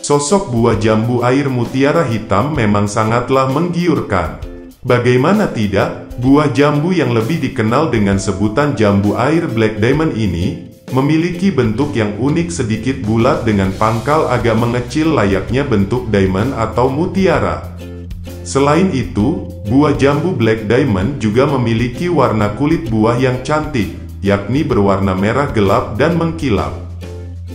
Sosok buah jambu air mutiara hitam memang sangatlah menggiurkan. Bagaimana tidak, buah jambu yang lebih dikenal dengan sebutan jambu air Black Diamond ini, memiliki bentuk yang unik sedikit bulat dengan pangkal agak mengecil layaknya bentuk diamond atau mutiara. Selain itu, buah jambu Black Diamond juga memiliki warna kulit buah yang cantik, yakni berwarna merah gelap dan mengkilap.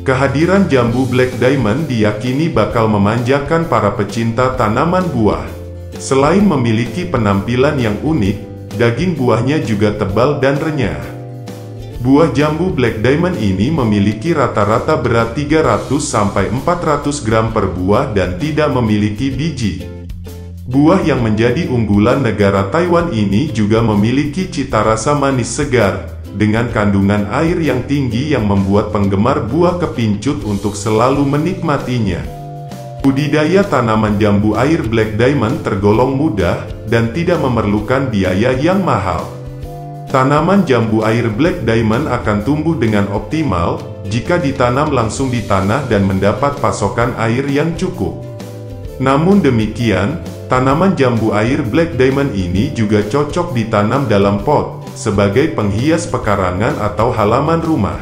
Kehadiran jambu Black Diamond diyakini bakal memanjakan para pecinta tanaman buah. Selain memiliki penampilan yang unik, daging buahnya juga tebal dan renyah. Buah jambu Black Diamond ini memiliki rata-rata berat 300-400 gram per buah dan tidak memiliki biji. Buah yang menjadi unggulan negara Taiwan ini juga memiliki cita rasa manis segar, dengan kandungan air yang tinggi yang membuat penggemar buah kepincut untuk selalu menikmatinya. Budidaya tanaman jambu air Black Diamond tergolong mudah, dan tidak memerlukan biaya yang mahal. Tanaman jambu air Black Diamond akan tumbuh dengan optimal, jika ditanam langsung di tanah dan mendapat pasokan air yang cukup. Namun demikian, tanaman jambu air Black Diamond ini juga cocok ditanam dalam pot, sebagai penghias pekarangan atau halaman rumah.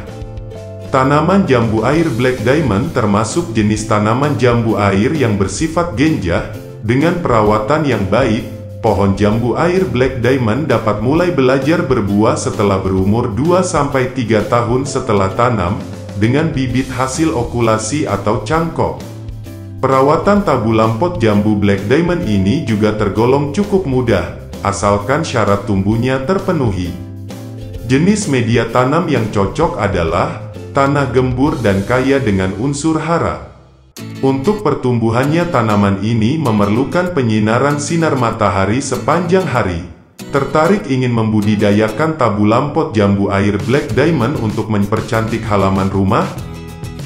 Tanaman jambu air Black Diamond termasuk jenis tanaman jambu air yang bersifat genjah. Dengan perawatan yang baik, pohon jambu air Black Diamond dapat mulai belajar berbuah setelah berumur 2-3 tahun setelah tanam, dengan bibit hasil okulasi atau cangkok. Perawatan tabulam pot jambu Black Diamond ini juga tergolong cukup mudah, asalkan syarat tumbuhnya terpenuhi. Jenis media tanam yang cocok adalah tanah gembur dan kaya dengan unsur hara. Untuk pertumbuhannya tanaman ini memerlukan penyinaran sinar matahari sepanjang hari. Tertarik ingin membudidayakan tabulam pot jambu air Black Diamond untuk mempercantik halaman rumah?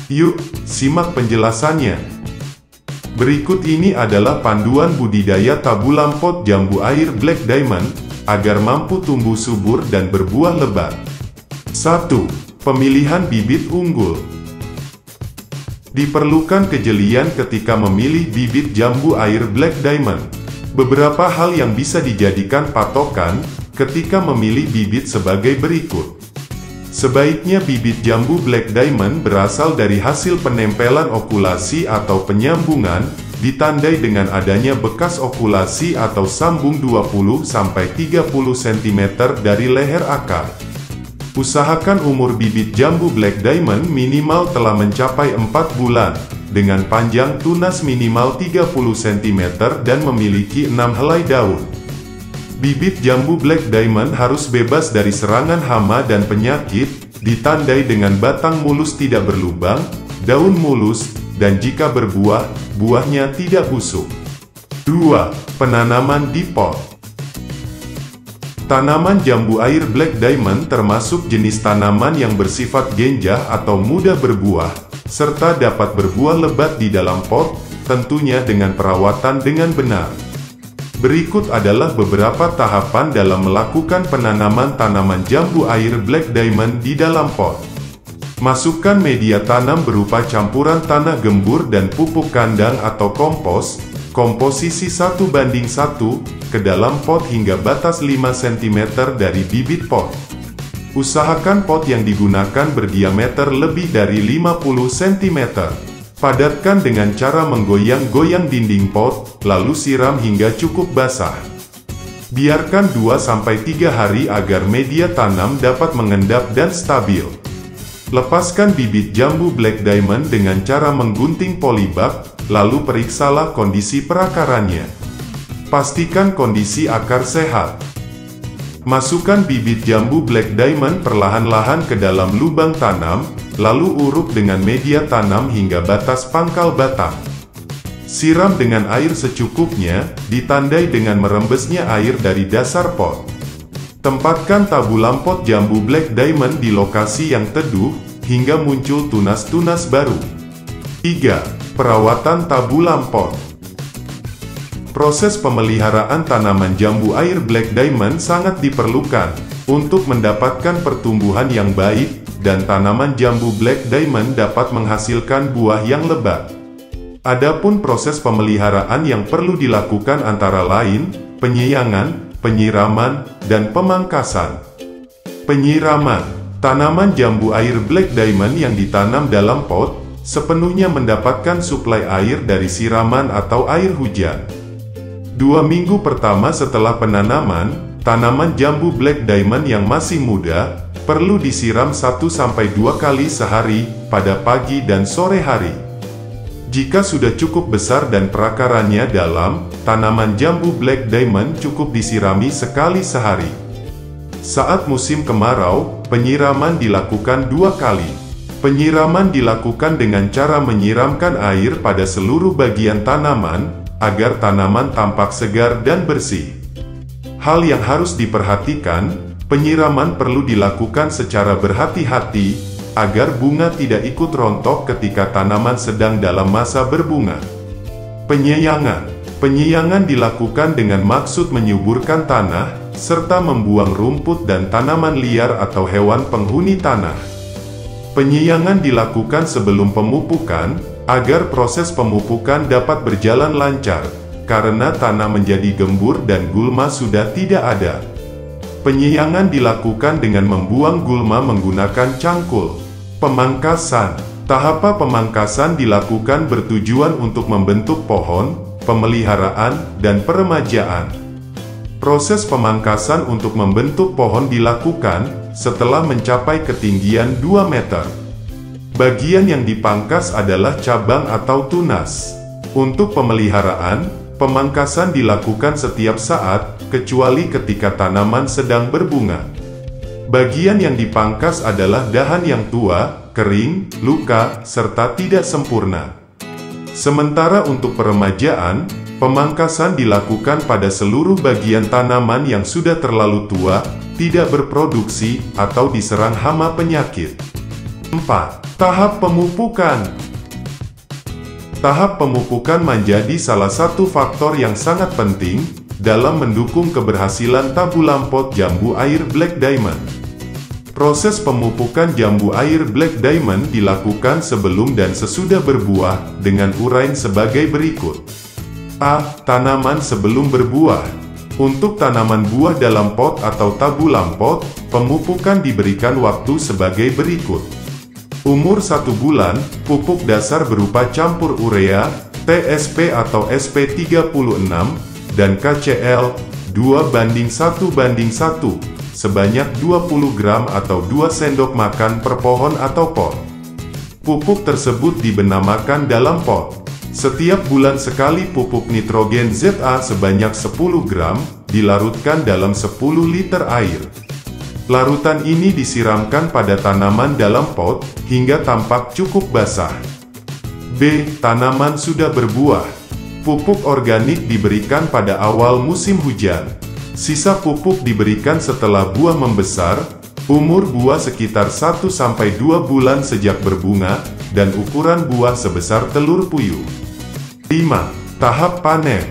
Yuk, simak penjelasannya. Berikut ini adalah panduan budidaya tabulam pot jambu air Black Diamond, agar mampu tumbuh subur dan berbuah lebat. 1. Pemilihan bibit unggul. Diperlukan kejelian ketika memilih bibit jambu air Black Diamond. Beberapa hal yang bisa dijadikan patokan, ketika memilih bibit sebagai berikut. Sebaiknya bibit jambu Black Diamond berasal dari hasil penempelan okulasi atau penyambungan, ditandai dengan adanya bekas okulasi atau sambung 20-30 cm dari leher akar. Usahakan umur bibit jambu Black Diamond minimal telah mencapai 4 bulan, dengan panjang tunas minimal 30 cm dan memiliki 6 helai daun. Bibit jambu Black Diamond harus bebas dari serangan hama dan penyakit, ditandai dengan batang mulus tidak berlubang, daun mulus, dan jika berbuah, buahnya tidak busuk. 2. Penanaman di pot. Tanaman jambu air Black Diamond termasuk jenis tanaman yang bersifat genjah atau mudah berbuah, serta dapat berbuah lebat di dalam pot, tentunya dengan perawatan dengan benar. Berikut adalah beberapa tahapan dalam melakukan penanaman tanaman jambu air Black Diamond di dalam pot. Masukkan media tanam berupa campuran tanah gembur dan pupuk kandang atau kompos, komposisi 1:1, ke dalam pot hingga batas 5 cm dari bibit pot. Usahakan pot yang digunakan berdiameter lebih dari 50 cm. Padatkan dengan cara menggoyang-goyang dinding pot, lalu siram hingga cukup basah. Biarkan 2-3 hari agar media tanam dapat mengendap dan stabil. Lepaskan bibit jambu Black Diamond dengan cara menggunting polybag, lalu periksalah kondisi perakarannya. Pastikan kondisi akar sehat. Masukkan bibit jambu Black Diamond perlahan-lahan ke dalam lubang tanam, lalu uruk dengan media tanam hingga batas pangkal batang. Siram dengan air secukupnya, ditandai dengan merembesnya air dari dasar pot. Tempatkan tabulam pot jambu Black Diamond di lokasi yang teduh, hingga muncul tunas-tunas baru. 3. Perawatan tabulam pot. Proses pemeliharaan tanaman jambu air Black Diamond sangat diperlukan, untuk mendapatkan pertumbuhan yang baik, dan tanaman jambu Black Diamond dapat menghasilkan buah yang lebat. Adapun proses pemeliharaan yang perlu dilakukan antara lain, penyiangan, penyiraman, dan pemangkasan. Penyiraman. Tanaman jambu air Black Diamond yang ditanam dalam pot, sepenuhnya mendapatkan suplai air dari siraman atau air hujan. 2 minggu pertama setelah penanaman, tanaman jambu Black Diamond yang masih muda, perlu disiram 1-2 kali sehari, pada pagi dan sore hari. Jika sudah cukup besar dan perakarannya dalam, tanaman jambu Black Diamond cukup disirami sekali sehari. Saat musim kemarau, penyiraman dilakukan 2 kali. Penyiraman dilakukan dengan cara menyiramkan air pada seluruh bagian tanaman, agar tanaman tampak segar dan bersih. Hal yang harus diperhatikan, penyiraman perlu dilakukan secara berhati-hati, agar bunga tidak ikut rontok ketika tanaman sedang dalam masa berbunga. Penyiangan. Penyiangan dilakukan dengan maksud menyuburkan tanah, serta membuang rumput dan tanaman liar atau hewan penghuni tanah. Penyiangan dilakukan sebelum pemupukan, agar proses pemupukan dapat berjalan lancar, karena tanah menjadi gembur dan gulma sudah tidak ada. Penyiangan dilakukan dengan membuang gulma menggunakan cangkul. Pemangkasan. Tahap pemangkasan dilakukan bertujuan untuk membentuk pohon, pemeliharaan, dan peremajaan. Proses pemangkasan untuk membentuk pohon dilakukan setelah mencapai ketinggian 2 meter. Bagian yang dipangkas adalah cabang atau tunas. Untuk pemeliharaan, pemangkasan dilakukan setiap saat, kecuali ketika tanaman sedang berbunga. Bagian yang dipangkas adalah dahan yang tua, kering, luka, serta tidak sempurna. Sementara untuk peremajaan, pemangkasan dilakukan pada seluruh bagian tanaman yang sudah terlalu tua, tidak berproduksi, atau diserang hama penyakit. 4. Tahap pemupukan. Tahap pemupukan menjadi salah satu faktor yang sangat penting dalam mendukung keberhasilan tabulam pot jambu air Black Diamond. Proses pemupukan jambu air Black Diamond dilakukan sebelum dan sesudah berbuah dengan uraian sebagai berikut. A. Tanaman sebelum berbuah. Untuk tanaman buah dalam pot atau tabulam pot, pemupukan diberikan waktu sebagai berikut. Umur 1 bulan, pupuk dasar berupa campur urea, TSP atau SP36, dan KCl, 2:1:1, sebanyak 20 gram atau 2 sendok makan per pohon atau pot. Pupuk tersebut dibenamakan dalam pot. Setiap bulan sekali pupuk nitrogen ZA sebanyak 10 gram, dilarutkan dalam 10 liter air. Larutan ini disiramkan pada tanaman dalam pot, hingga tampak cukup basah. B. Tanaman sudah berbuah. Pupuk organik diberikan pada awal musim hujan. Sisa pupuk diberikan setelah buah membesar, umur buah sekitar 1-2 bulan sejak berbunga, dan ukuran buah sebesar telur puyuh. 5. Tahap panen.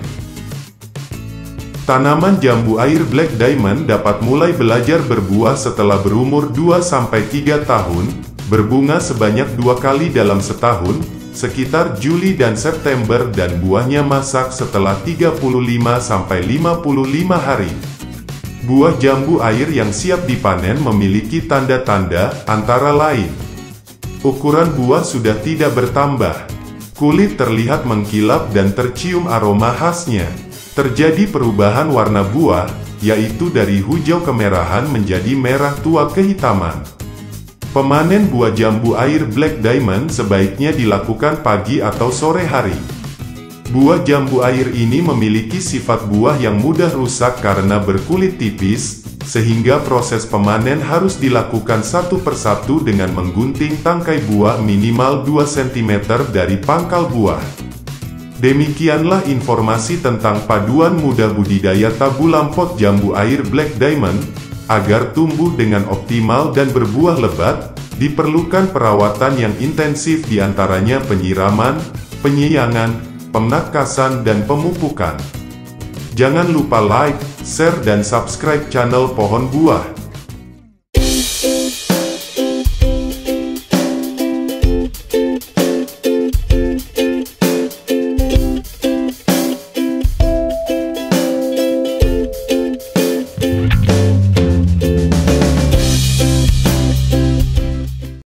Tanaman jambu air Black Diamond dapat mulai belajar berbuah setelah berumur 2-3 tahun, berbunga sebanyak 2 kali dalam setahun, sekitar Juli dan September, dan buahnya masak setelah 35-55 hari. Buah jambu air yang siap dipanen memiliki tanda-tanda, antara lain: ukuran buah sudah tidak bertambah, kulit terlihat mengkilap dan tercium aroma khasnya, terjadi perubahan warna buah, yaitu dari hijau kemerahan menjadi merah tua kehitaman. Pemanen buah jambu air Black Diamond sebaiknya dilakukan pagi atau sore hari. Buah jambu air ini memiliki sifat buah yang mudah rusak karena berkulit tipis, sehingga proses pemanen harus dilakukan satu persatu dengan menggunting tangkai buah minimal 2 cm dari pangkal buah. Demikianlah informasi tentang paduan mudah budidaya tabulam pot jambu air Black Diamond. Agar tumbuh dengan optimal dan berbuah lebat, diperlukan perawatan yang intensif, diantaranya penyiraman, penyiangan, pemangkasan, dan pemupukan. Jangan lupa like, share, dan subscribe channel Pohon Buah.